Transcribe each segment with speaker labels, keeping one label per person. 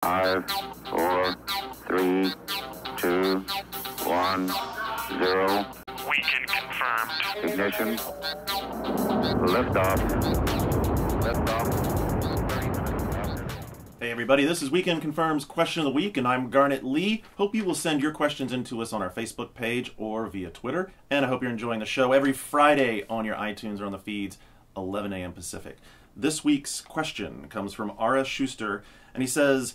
Speaker 1: 5, 4, 3, 2, 1, 0.
Speaker 2: Weekend confirmed.
Speaker 1: Ignition. Liftoff. Liftoff.
Speaker 3: Hey everybody, this is Weekend Confirm's Question of the Week, and I'm Garnett Lee. Hope you will send your questions in to us on our Facebook page or via Twitter. And I hope you're enjoying the show every Friday on your iTunes or on the feeds, 11 a.m. Pacific. This week's question comes from R.S. Schuster, and he says,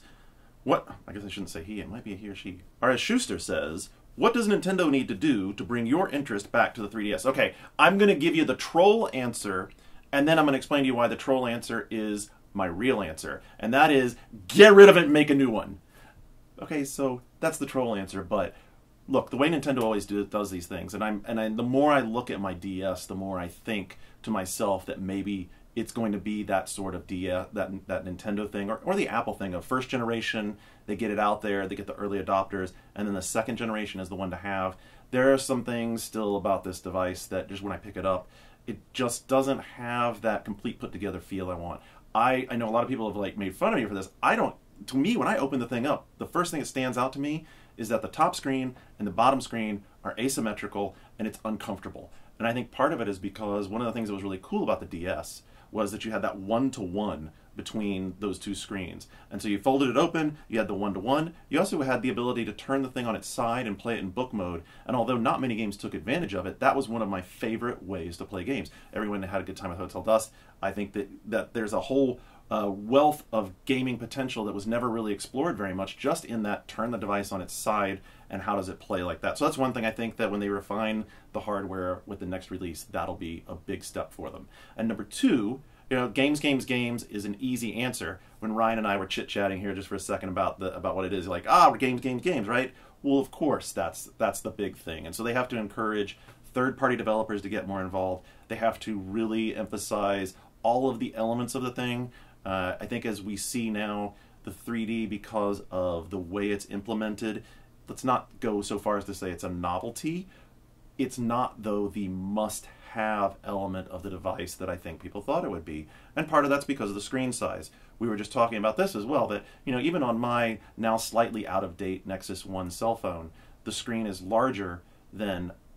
Speaker 3: I guess I shouldn't say he, it might be a he or she. R.S. Schuster says, what does Nintendo need to do to bring your interest back to the 3DS? Okay, I'm going to give you the troll answer, and then I'm going to explain to you why the troll answer is my real answer. And that is, get rid of it and make a new one. Okay, so that's the troll answer, but look, the way Nintendo always does these things, and the more I look at my DS, the more I think to myself that maybe it's going to be that sort of DS, that Nintendo thing, or the Apple thing of first generation, they get it out there, they get the early adopters, and then the second generation is the one to have. There are some things still about this device that just when I pick it up, it just doesn't have that complete put together feel I want. I know a lot of people have made fun of me for this. To me, when I open the thing up, the first thing that stands out to me is that the top screen and the bottom screen are asymmetrical and it's uncomfortable. And I think part of it is because one of the things that was really cool about the DS was that you had that one-to-one between those two screens. And so you folded it open, you had the one-to-one. You also had the ability to turn the thing on its side and play it in book mode. And although not many games took advantage of it, that was one of my favorite ways to play games. Everyone had a good time with Hotel Dusk. I think that there's a whole wealth of gaming potential that was never really explored very much, just in that turn the device on its side and how does it play like that. So that's one thing I think that when they refine the hardware with the next release, that'll be a big step for them. And number two, games is an easy answer. When Ryan and I were chit-chatting here just for a second about what it is, we're games, right? Well, of course, that's the big thing. And so they have to encourage third-party developers to get more involved. They have to really emphasize all of the elements of the thing. I think as we see now, the 3D, because of the way it's implemented, let's not go so far as to say it's a novelty. It's not, though, the must-have element of the device that I think people thought it would be. And part of that's because of the screen size. We were just talking about this as well, that even on my now slightly out-of-date Nexus 1 cell phone, the screen is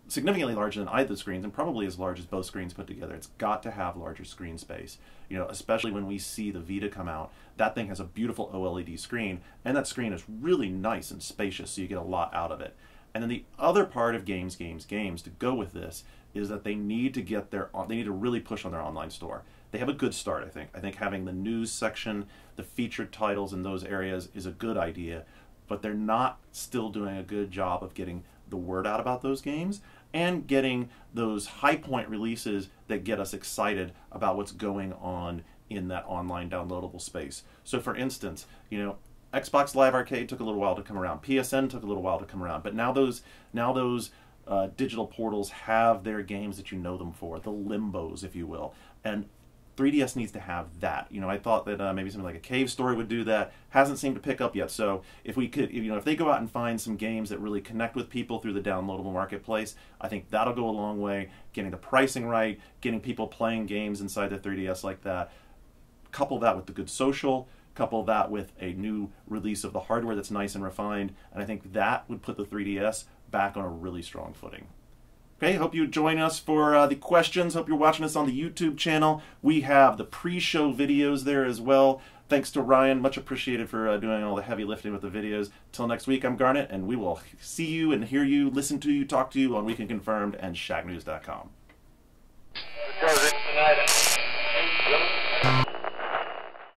Speaker 3: significantly larger than either of the screens, and probably as large as both screens put together. It's got to have larger screen space. Especially when we see the Vita come out, that thing has a beautiful OLED screen, and that screen is really nice and spacious, so you get a lot out of it. And then the other part of games to go with this is that they need to really push on their online store. They have a good start, I think. I think having the news section, the featured titles in those areas is a good idea, but they're not still doing a good job of getting the word out about those games and getting those high point releases that get us excited about what's going on in that online downloadable space. So for instance, Xbox Live Arcade took a little while to come around. PSN took a little while to come around. But now those digital portals have their games that you know them for, the limbos, if you will. And 3DS needs to have that. I thought that maybe something like a Cave Story would do that. Hasn't seemed to pick up yet. So if they go out and find some games that really connect with people through the downloadable marketplace, I think that'll go a long way. Getting the pricing right, getting people playing games inside the 3DS like that. Couple that with the good social. Couple that with a new release of the hardware that's nice and refined, and I think that would put the 3DS back on a really strong footing. Okay, hope you join us for the questions. Hope you're watching us on the YouTube channel. We have the pre-show videos there as well. Thanks to Ryan, much appreciated for doing all the heavy lifting with the videos. Till next week, I'm Garnett, and we will see you and hear you, listen to you, talk to you on Weekend Confirmed and ShackNews.com.